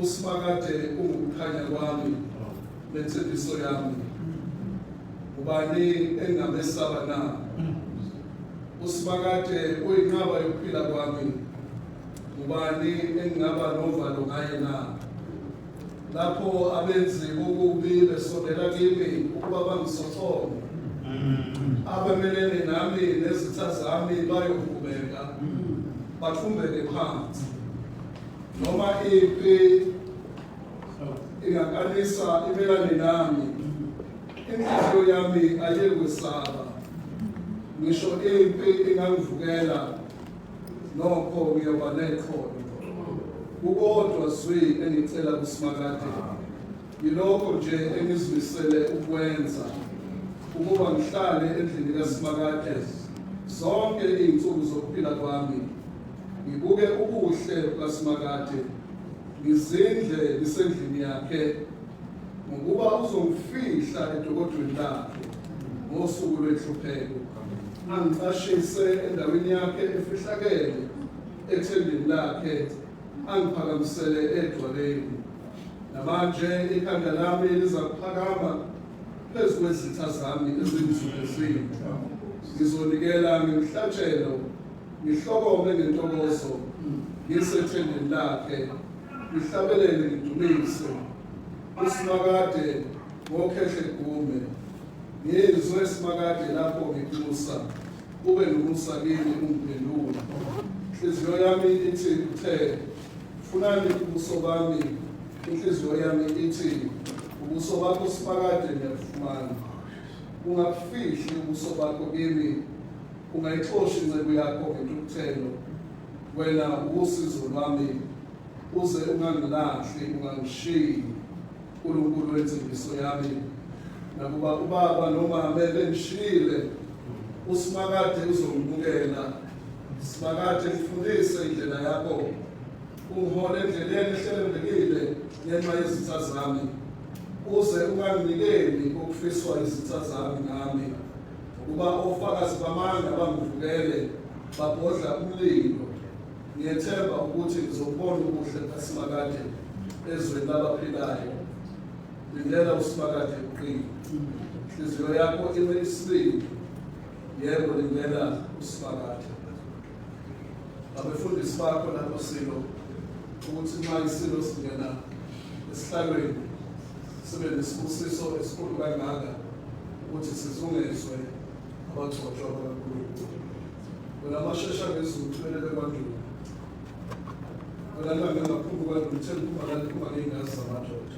usimakade ukukhanya kwami nensindiso yami ubani engamesaba na usimakade uyinqaba yokuphila kwami ubani engaba novalo ngaye na lapho abenzi bokubi besondela kimi ukuba bangisothome abemelene nami nezitha zami bayokubeka bathumbeke phansi noma ipi ingakanisa imelane nami inhliziyo yami ayekwesaba ngisho ipi ingangivukela nokho ngiyoba nekhono ukodwa zwi engicela kusimakade yilokho nje engizimisele ukwenza ukuba ngihlale endlini kaSimakade zonke izinsuku zokuphila kwami ngibuke ubuhle bukaSimakade ngizindle ngisendlini yakhe ngokuba uzongifihla edokodweni lakhe ngosuku lwenhlupheko angiqashise endaweni yakhe efihlakele ethembeni lakhe angiphakamisele edwaleni namanje ikhanda lami liza kuphakama phezu kwezitha zami ezimzulezile ngizonikela ngemhlatshelo ngihlokome ngentokozo ngisethembeni lakhe ngihlabelele ngidumise uSimakade ngokhehle gume ngizwe Simakade lapho ngikusa ube nomusa kimi ungiphendula inhliziyo yami ithi uthe funani ubuso bami inhliziyo yami ithi ubuso bakho Simakade ngiyafumana ungafihli ubuso bakho kimi ungayixoshi incebo yakho ngentukuthelo wena usizo lwami uze ungangilahli ungangishiyi uNkulunkulu wensindiso yami nakuba ubaba nomama bengishile uSimakade uzongibukela Simakade ngifundise indlela yakho ungihole endleleni ehlelekile ngenxa yezitha zami uze unganginikeli ukufiswa izitha zami ngami ukuba ofakazi bamanga bangivukele babhodla umlilo ngiyethemba ukuthi ngizobona ubuhle kaSimakade ezweni labaphilayo lindela uSimakade uqine inhliziyo yakho ime isibindi yebo lindela uSimakade abefundisi bakho lapho silo ukuthi nxa isilo singena esihlalweni sibe nesibusiso esikhulu kangaka ukuthi sizungezwe abathotshwa kaNkulunkulu wena amashesha ngezulu thwelele kwaNdlovu wena ngangaphuzu kwaNdlovu themba ngey'ngazi zamadoda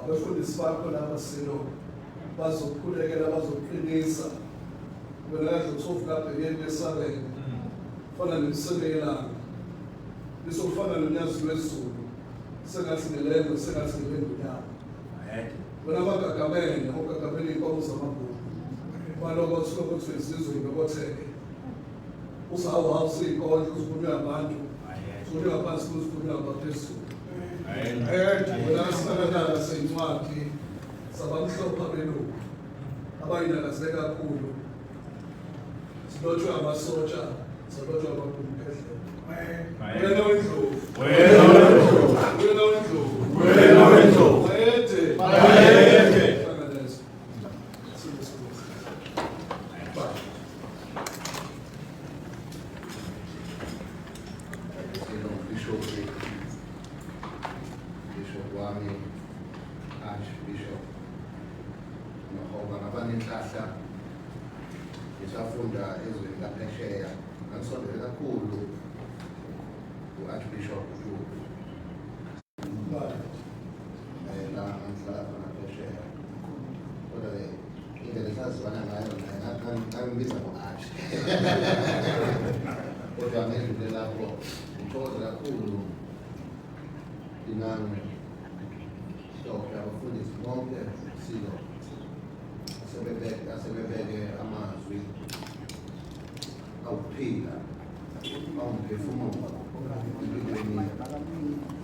abefundisi bakho lapha silo bazokhulekela bazoqinisa wena kadle usovuka abhekeni besabene fana nemisekelanga lisofana nonyazi lwezulu sengathi ngelembe sengathi ngelengunyama wena bagagamene ogagamene iy'nkomo zamabhuku baloko siloko kuthiwa izizwe ingokotheke uzawuhawusa iy'nkondlo uzikhulunywa abantu zikhulunywa ngaphansi kuzikhulunywa ngaphezulu wena sikanadala seyincwadi sabamhlopha belungu abayinakaze kakhulu zilotshwe amasotsha zilotshwe amakhuluphedlela wena wendlovu wena wendlovu wena wendlovu bayede hlanganeza Bishop wami Archbishop Nohoba nabanenhlahla ngisafunda ezweni laphesheya ngisondele kakhulu u-Archbishop la ngihlala naphesheya kodwa indlela esazibana ngayo ngangimbiza ngo-Arch kodwa ngedlule lapho ngithokoza kakhulu inami sonke abafundisi bonke silo asebebeke amazwi awuphila awumphefumulo empilweni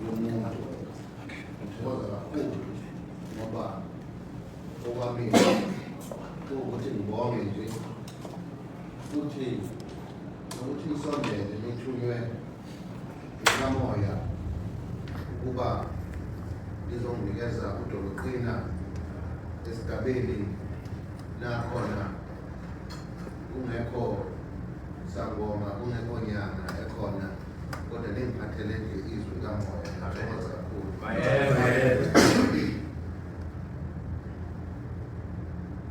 yomuntu ngithokoza kakhulu ngoba okwami ukuthi ngibonge nje futhi nokuthi ngisondele nithunywe ngamoya ukuba lizonginikeza udoloqina esigabeni nakhona kungekho sangoma, kungekho nyanga ekhona, kodwa lingiphathele nje izwi kamoya. Ngiyathokoza kakhulu.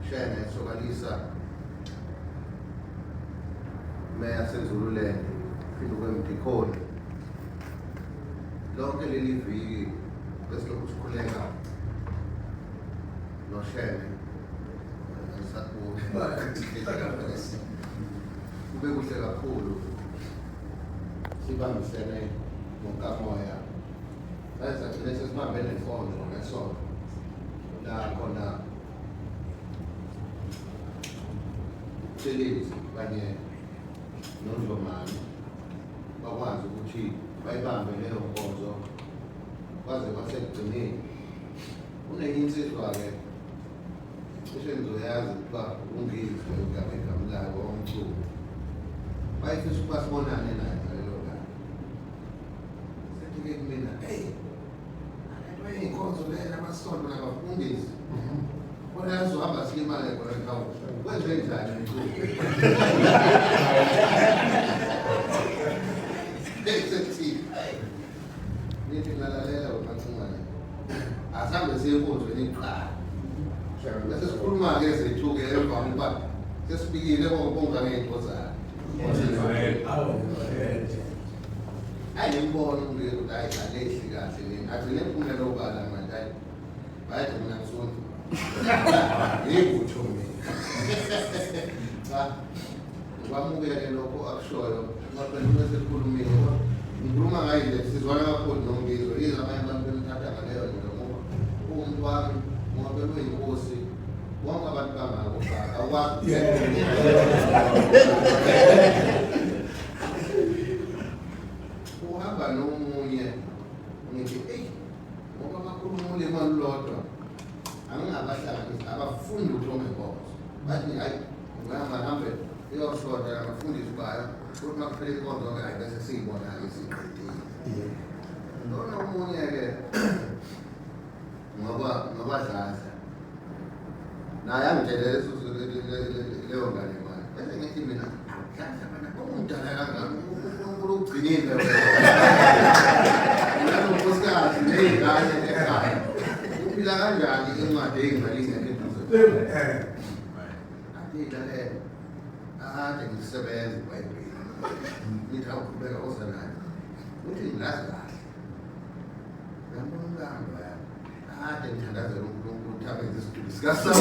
Shene sokalisa meya sezululand phinde kwemdikhoni lonke leli viki besilokhu sikhuleka noshene kube kuhle kakhulu sibambisene ngokamoya sagcine sesibambe nefonto ngesonto la khona uButhelezi kanye noNdlomane bakwazi ukuthi bayibambe leyo nkonzo kwaze kwasekugcineni. Kunenye insizwa-ke cishe nizoyazi ukuba uNgizwe igama layo Mchunu bayifisa ukuba sibonane naye ngalelo ngane. Sethi-ke kumina, inkonzo leyo amasonto nabafundisi bona yazohamba silimale khona ekhawusha kwenze njani Mchunu? Nithi ngalalela uMancungwane asambe siye enkonzweni iqala bese sikhuluma-ke zethu-ke emva kokuba sesibikile bonga ngey'nto zakhe ayimbono umlilo ukuthi hayi alehli kahle leni agcine impumela obala manje hayi bayathi mina ngisonto yingutho mina cha ngikwamukele lokho akushoyo ngaphendula sesikhulumile ngikhuluma ngayo nje sizwana kakhulu noNgizwe yize abanye abantu bemthatha ngaleyo ndlela ngoba umuntu wami ngoba beyinkosi wonke abantu bangako awakwazi uhamba nomunye ngithi ngoba bakhuluma ulimi olulodwa angingabahlanganisi abafundi uthome inkonzo bathi hayi ngihambe iyoshoda abafundisi bayo ukuthi makuphela inkonzo-ke hayi bese siyibona-ke siqedile. Lona omunye-ke ngokwadlaza naye angitshelele leyo ngane mali bese ngithi mina dlaza bana omdala kangani uNkulunkulu ugcinile nanonkosikazi ney'ngane ekhaya uphila kanjani incwadi ey'ngalingekho eduze ayilalela ade ngisebenza iBhayibheli ngithi awuqhubeka ozanayo uthi ngilazi kahle ngambona umlando ade ngithandazela uNkulunkulu ukuthi abenze isiduli sikaSaul.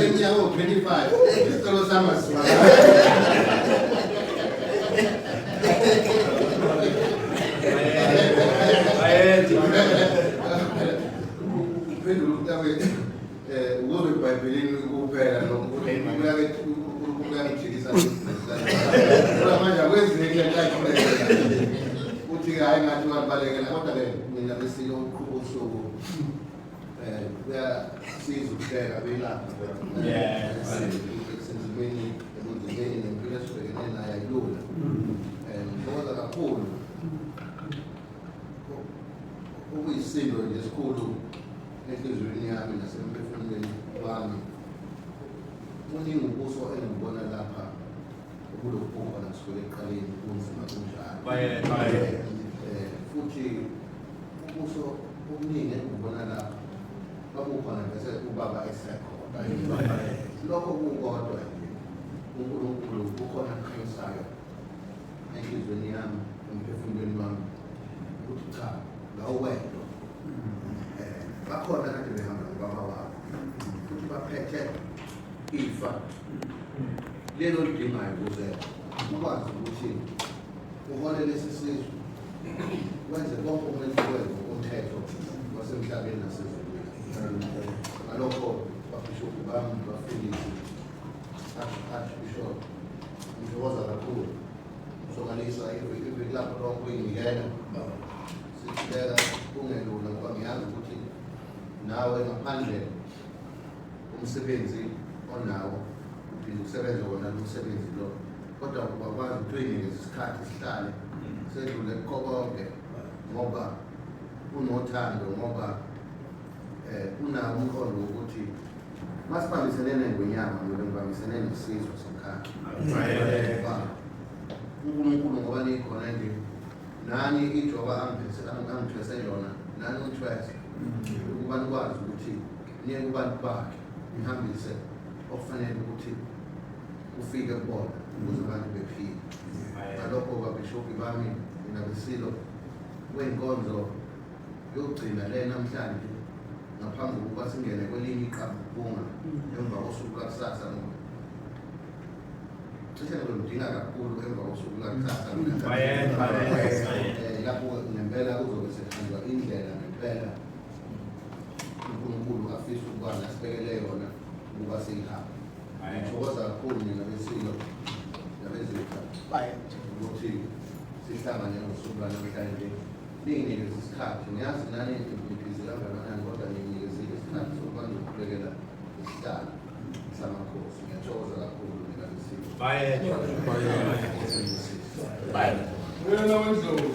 Iminyaka 25 isicelo sami ukuze eBhayibhelini kuphela lokuyangijikisa manje akwenziwe uthi hayi ngathi ungabalekela kodwa-ke mina besilo uqhuba usuku kuyasiza ukuhleka belapha ekusenzimeni ebunzimeni nempilo esibhekene nayo ayilula. Ngithokoza kakhulu okuyisindo nje esikhulu enhliziyweni yami nasemphefumulweni wami. Kuningi ubuso engibona lapha kulokhu kukhona kusukela ekuqaleni kunzima kunjalo futhi ubuso obuningi engibona lapha babukhona bese ubaba esekhona lokho kukodwa nje uNkulunkulu ukhona akhanyisayo enhliziyweni yami emphefumulweni wami ukuthi cha ngawedwa bakhona kade behamba nobaba wabo futhi baphethe ifa lelo lidingayo ukuze ukwazi ukuthi uhole lesi sizwe wenze konke okumele ukwenze umthetho wasemhlabeni nasezulwini. Ngalokho babhishophu bami bafundisi archbishop ngithokoza kakhulu sokalisa iviki lapho lonke uyingilela sithibeka kungelula ngoba ngiyazi ukuthi nawe ngaphandle umsebenzi onawo uphinde usebenze wona lo msebenzi lo kodwa ukwazi ukuthi uyinikeze isikhathi sihlale sedlule kukho konke ngoba unothando ngoba unawo umkhondo ukuthi masibambisene ngonyama ngoba ngibambisene nesizwe somkhaya uNkulunkulu ngoba nikhona nje nani ijoba angithwese yona nani uthwese ukuba nikwazi ukuthi niye kubantu bakhe nihambise okufanele ukuthi ufike kubona ukuze abantu bephile ngalokho babishophi bami nabesilo kwenkonzo yokugcina le namhlanje ngaphambi kokuba singene kwelinye iqabunga emva kosuku lakusasa cishe ngizodinga kakhulu emva kosuku lakusasa lapho ngempela kuzobe sehanjwa indlela ngempela uNkulunkulu afisa ukuba nasibekele yona ukuba siyihamba ngithokoza kakhulu mina besilo nabezitha ukuthi sihlangane ngosuku lwanamhlanje ninginikeze isikhathi ngiyazi nani ngibhizi kangakanani kodwa ninginikeze isikhathi sokuba ngizoqhubekela isihlalo samakhosi ngiyathokoza kakhulu mina besilo Wena wendlovu